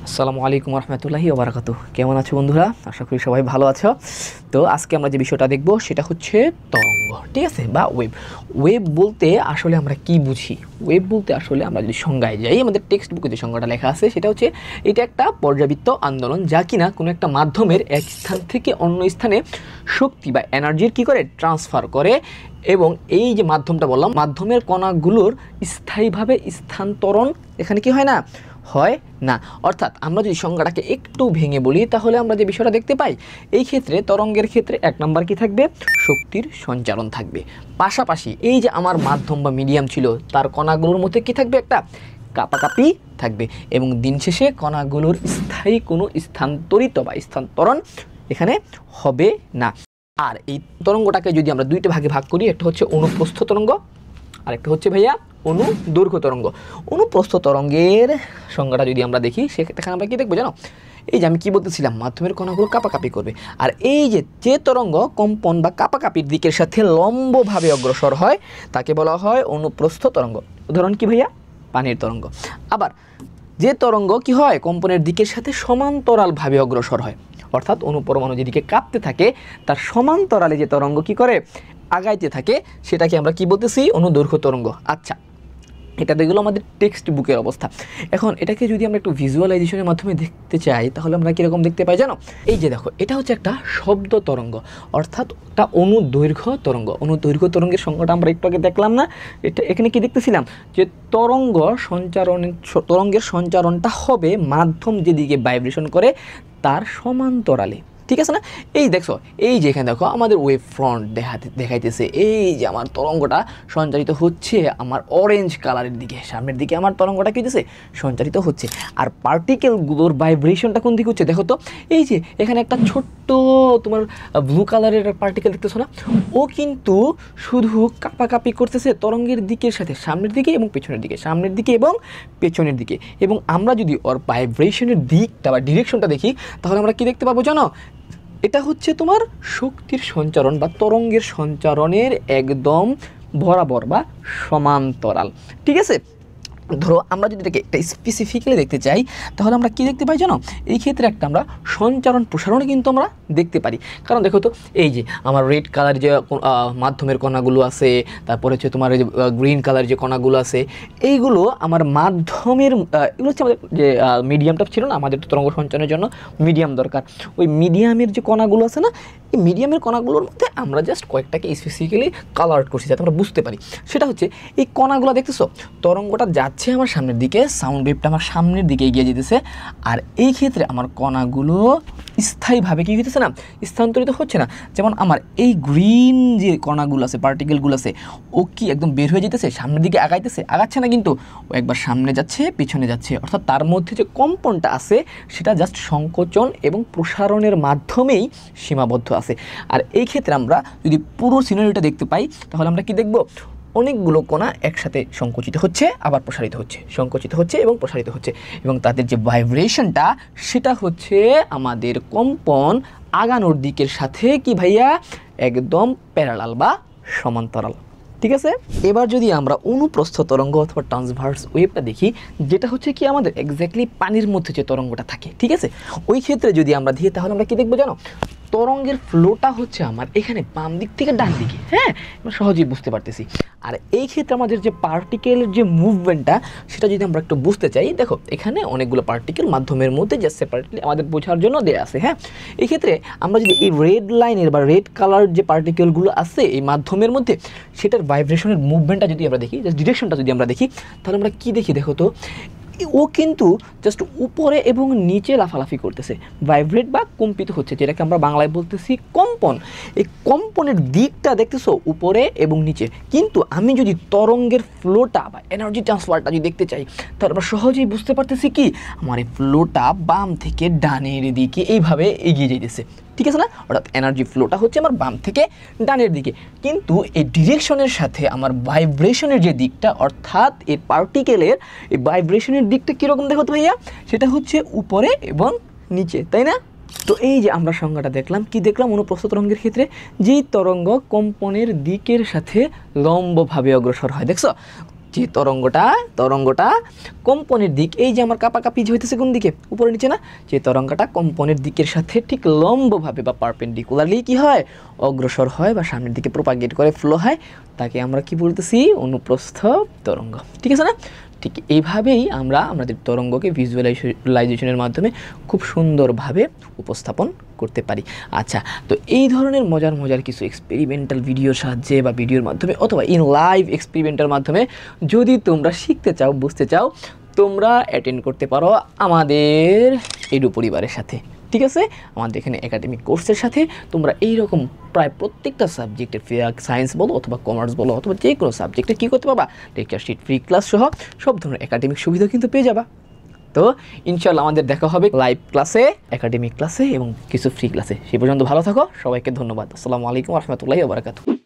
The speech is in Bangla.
আসসালামু আলাইকুম রহমতুল্লাহি ওয়া বারাকাতুহু। কেমন আছো বন্ধুরা? আশা করি সবাই ভালো আছো। তো আজকে আমরা যে বিষয়টা দেখব সেটা হচ্ছে তরঙ্গ, ঠিক আছে, বা ওয়েভ। ওয়েভ বলতে আসলে আমরা কি বুঝি? ওয়েভ বলতে আসলে আমরা যদি সংজ্ঞায় যাই, আমাদের টেক্সট বুকে যে সংজ্ঞাটা লেখা আছে সেটা হচ্ছে এটা একটা পর্যাবৃত্ত আন্দোলন, যা কিনা কোনো একটা মাধ্যমের এক স্থান থেকে অন্য স্থানে শক্তি বা এনার্জির কি করে ট্রান্সফার করে। এবং এই যে মাধ্যমটা বললাম, মাধ্যমের কণাগুলোর স্থায়ীভাবে স্থানান্তরণ এখানে কি হয় না, হয় না। অর্থাৎ আমরা যদি সংজ্ঞাটাকে একটু ভেঙে বলি তাহলে আমরা যে বিষয়টা দেখতে পাই, এই ক্ষেত্রে তরঙ্গের ক্ষেত্রে এক নাম্বার কি থাকবে, শক্তির সঞ্চারণ থাকবে। পাশাপাশি এই যে আমার মাধ্যম বা মিডিয়াম ছিল তার কণাগুলোর মধ্যে কি থাকবে, একটা কাপাকাপি থাকবে। এবং দিন শেষে কণাগুলোর স্থায়ী কোনো স্থানান্তরিত বা স্থানান্তরণ এখানে হবে না। আর এই তরঙ্গটাকে যদি আমরা দুইটা ভাগে ভাগ করি, একটা হচ্ছে অনুপ্রস্থ তরঙ্গ আর একটা হচ্ছে ভাইয়া অনুদৈর্ঘ্য তরঙ্গ। অনুপ্রস্থ তরঙ্গের সংজ্ঞাটা যদি আমরা দেখি সেখানে আমরা কি দেখবো জানো, এই যে আমি কি বলতেছিলাম, মাধ্যমের কণাগুলো কাপাকাপি করবে। আর এই যে তরঙ্গ কম্পন বা কাপাকাপির দিকের সাথে লম্বভাবে অগ্রসর হয় তাকে বলা হয় অনুপ্রস্থ তরঙ্গ। উদাহরণ কি ভাইয়া, পানির তরঙ্গ। আবার যে তরঙ্গ কি হয়, কম্পনের দিকের সাথে সমান্তরালভাবে অগ্রসর হয়, অর্থাৎ অনুপরমাণু যেদিকে কাঁপতে থাকে তার সমান্তরালে যে তরঙ্গ কি করে, আগাইতে থাকে, সেটাকে আমরা কি বলতেছি, অনুদৈর্ঘ্য তরঙ্গ। আচ্ছা, এটা দেখলো আমাদের টেক্সট বুকের অবস্থা। এখন এটাকে যদি আমরা একটু ভিজুয়ালাইজেশনের মাধ্যমে দেখতে চাই তাহলে আমরা কীরকম দেখতে পাই জানো, এই যে দেখো, এটা হচ্ছে একটা শব্দ তরঙ্গ, অর্থাৎ একটা অনুদৈর্ঘ্য তরঙ্গ। অনুদৈর্ঘ্য তরঙ্গের সংজ্ঞাটা আমরা একটু আগে দেখলাম না, এটা এখানে কি দেখতেছিলাম যে তরঙ্গের সঞ্চারণটা হবে মাধ্যম যেদিকে ভাইব্রেশন করে তার সমান্তরালে, ঠিক আছে না। এই দেখো, এই যে এখানে দেখো আমাদের ওয়েভ ফ্রন্ট দেখাইতেছে, এই যে আমার তরঙ্গটা সঞ্চারিত হচ্ছে আমার অরেঞ্জ কালারের দিকে, সামনের দিকে আমার তরঙ্গটা কি হচ্ছে, সঞ্চারিত হচ্ছে। আর পার্টিকেলগুলোর ভাইব্রেশনটা কোন দিকে হচ্ছে, দেখো তো, এই যে এখানে একটা ছোট্ট তোমার ব্লু কালারের পার্টিকেল দেখতেছো না, ও কিন্তু শুধু কাপাকাপি করতেছে তরঙ্গের দিকের সাথে, সামনের দিকে এবং পেছনের দিকে, সামনের দিকে এবং পেছনের দিকে। এবং আমরা যদি ওর ভাইব্রেশনের দিকটা বা ডিরেকশনটা দেখি তাহলে আমরা কি দেখতে পাবো জানো, এটা হচ্ছে তোমার শক্তির সঞ্চারণ বা তরঙ্গের সঞ্চারণের একদম বরাবর বা সমান্তরাল, ঠিক আছে। ধরো আমরা যদি এটাকে একটা স্পেসিফিক্যালি দেখতে চাই তাহলে আমরা কি দেখতে পাই জানো, এই ক্ষেত্রে একটা আমরা সঞ্চারণ প্রসারণও কিন্তু আমরা দেখতে পারি। কারণ দেখো তো, এই যে আমার রেড কালার যে মাধ্যমের কণাগুলো আছে, তারপরে হচ্ছে তোমার এই যে গ্রিন কালার যে কণাগুলো আছে, এইগুলো আমার মাধ্যমের এগুলো হচ্ছে আমাদের যে মিডিয়ামটা ছিল না, আমাদের তো তরঙ্গ সঞ্চারণের জন্য মিডিয়াম দরকার। ওই মিডিয়ামের যে কণাগুলো আছে না, এই মিডিয়ামের কণাগুলোর মধ্যে আমরা জাস্ট কয়েকটাকে স্পেসিফিক্যালি কালার করছি যাতে আমরা বুঝতে পারি। সেটা হচ্ছে এই কণাগুলো দেখতেছো, তরঙ্গটা যাচ্ছে আমার সামনের দিকে, সাউন্ড ওয়েভটা আমার সামনের দিকে এগিয়ে যেতেছে। আর এই ক্ষেত্রে আমার কণাগুলো স্থায়ীভাবে কি হইতেছে না, স্থানান্তরিত হচ্ছে না। যেমন আমার এই গ্রিন যে কণাগুলো আছে, পার্টিকেলগুলো আছে, ও কি একদম বের হয়ে যেতেছে, সামনের দিকে আগাচ্ছে না, কিন্তু ও একবার সামনে যাচ্ছে, পিছনে যাচ্ছে। অর্থাৎ তার মধ্যে যে কম্পনটা আছে সেটা জাস্ট সংকোচন এবং প্রসারণের মাধ্যমেই সীমাবদ্ধ আছে। আর এই ক্ষেত্রে আমরা যদি পুরো সিনারিওটা দেখতে পাই তাহলে আমরা কি দেখব, অনেকগুলো কণা একসাথে সংকুচিত হচ্ছে, আবার প্রসারিত হচ্ছে, সংকুচিত হচ্ছে এবং প্রসারিত হচ্ছে। এবং তাদের যে ভাইব্রেশনটা সেটা হচ্ছে আমাদের কম্পন আগানোর দিকের সাথে কি ভাইয়া, একদম প্যারালাল বা সমান্তরাল, ঠিক আছে। এবার যদি আমরা অনুপ্রস্থ তরঙ্গ অথবা ট্রান্সভার্স ওয়েভটা দেখি, যেটা হচ্ছে কি আমাদের এক্স্যাক্টলি পানির মধ্যে যে তরঙ্গটা থাকে, ঠিক আছে, ওই ক্ষেত্রে যদি আমরা দেখি তাহলে আমরা কি দেখবো জানো, তরঙ্গের ফ্লোটা হচ্ছে আমার এখানে বাম দিক থেকে ডান দিকে, হ্যাঁ, আমরা সহজেই বুঝতে পারতেছি। আর এই ক্ষেত্রে আমাদের যে পার্টিকেলের যে মুভমেন্টটা সেটা যদি আমরা একটু বুঝতে চাই, দেখো এখানে অনেকগুলো পার্টিকেল মাধ্যমের মধ্যে জাস্ট সেপারেটলি আমাদের বোঝার জন্য দেওয়া আছে, হ্যাঁ। এই ক্ষেত্রে আমরা যদি এই রেড লাইনের বা রেড কালার যে পার্টিকেলগুলো আছে এই মাধ্যমের মধ্যে, সেটার ভাইব্রেশনের মুভমেন্টটা যদি আমরা দেখি, জাস্ট ডিরেকশনটা যদি আমরা দেখি, তাহলে আমরা কি দেখি, দেখো তো, ও কিন্তু জাস্ট উপরে এবং নিচে লাফালাফি করতেছে, ভাইব্রেট বা কম্পিত হচ্ছে, যেটাকে আমরা বাংলায় বলতেছি কম্পন। এই কম্পনের দিকটা দেখতেছো উপরে এবং নিচে। কিন্তু আমি যদি তরঙ্গের ফ্লোটা বা এনার্জি ট্রান্সফারটা যদি দেখতে চাই তাহলে আমরা সহজেই বুঝতে পারতেছি কি, আমার এই ফ্লোটা বাম থেকে ডানের দিকে এইভাবে এগিয়ে যাইতেছে, ঠিক আছে না। অর্থাৎ এনার্জি ফ্লোটা হচ্ছে আমার বাম থেকে ডানের দিকে, কিন্তু এই ডিরেকশনের সাথে আমার ভাইব্রেশনের যে দিকটা, অর্থাৎ এই পার্টিকেলের এই ভাইব্রেশনের দিকটা কীরকম দেখো তো ভাইয়া, সেটা হচ্ছে উপরে এবং নিচে, তাই না। তো এই যে আমরা সংজ্ঞাটা দেখলাম, কি দেখলাম, অনুপ্রস্থ তরঙ্গের ক্ষেত্রে যেই তরঙ্গ কম্পনের দিকের সাথে লম্বভাবে অগ্রসর হয়, দেখছো, যে তরঙ্গটা কম্পনের দিক, এই যে আমার কাপাকাপি যে হইতেছে কোন দিকে, উপরে নিচে না, যে তরঙ্গটা কম্পনের দিকের সাথে ঠিক লম্বভাবে বা পারপেন্ডিকুলারলি কি হয়, অগ্রসর হয় বা সামনের দিকে প্রপাগেট করে ফ্লো হয়, তাকে আমরা কি বলতেছি, অনুপ্রস্থ তরঙ্গ। ঠিক আছে না? ঠিক এইভাবেই আমরা আমাদের তরঙ্গকে ভিজুয়ালাইজেশনের মাধ্যমে খুব সুন্দরভাবে উপস্থাপন করতে পারি। আচ্ছা, তো এই ধরনের মজার কিছু এক্সপেরিমেন্টাল ভিডিওর সাহায্যে বা ভিডিওর মাধ্যমে অথবা ইন লাইভ এক্সপেরিমেন্টের মাধ্যমে যদি তোমরা শিখতে চাও, বুঝতে চাও, তোমরা অ্যাটেন্ড করতে পারো আমাদের এডু পরিবারের সাথে। ঠিক আছে, আমাদের এখানে একাডেমিক কোর্সের সাথে তোমরা এইরকম প্রায় প্রত্যেকটা সাবজেক্টের সায়েন্স বলো অথবা কমার্স বলো অথবা যে কোনো সাবজেক্টে কী করতে পারবা, লেকচার শিট, ফ্রি ক্লাস সহ সব ধরনের একাডেমিক সুবিধা কিন্তু পেয়ে যাবা। তো ইনশাল্লাহ আমাদের দেখা হবে লাইভ ক্লাসে, একাডেমিক ক্লাসে এবং কিছু ফ্রি ক্লাসে। সে পর্যন্ত ভালো থাকো, সবাইকে ধন্যবাদ। আসসালামু আলাইকুম ওয়া রাহমাতুল্লাহি ওয়া বারাকাতুহু।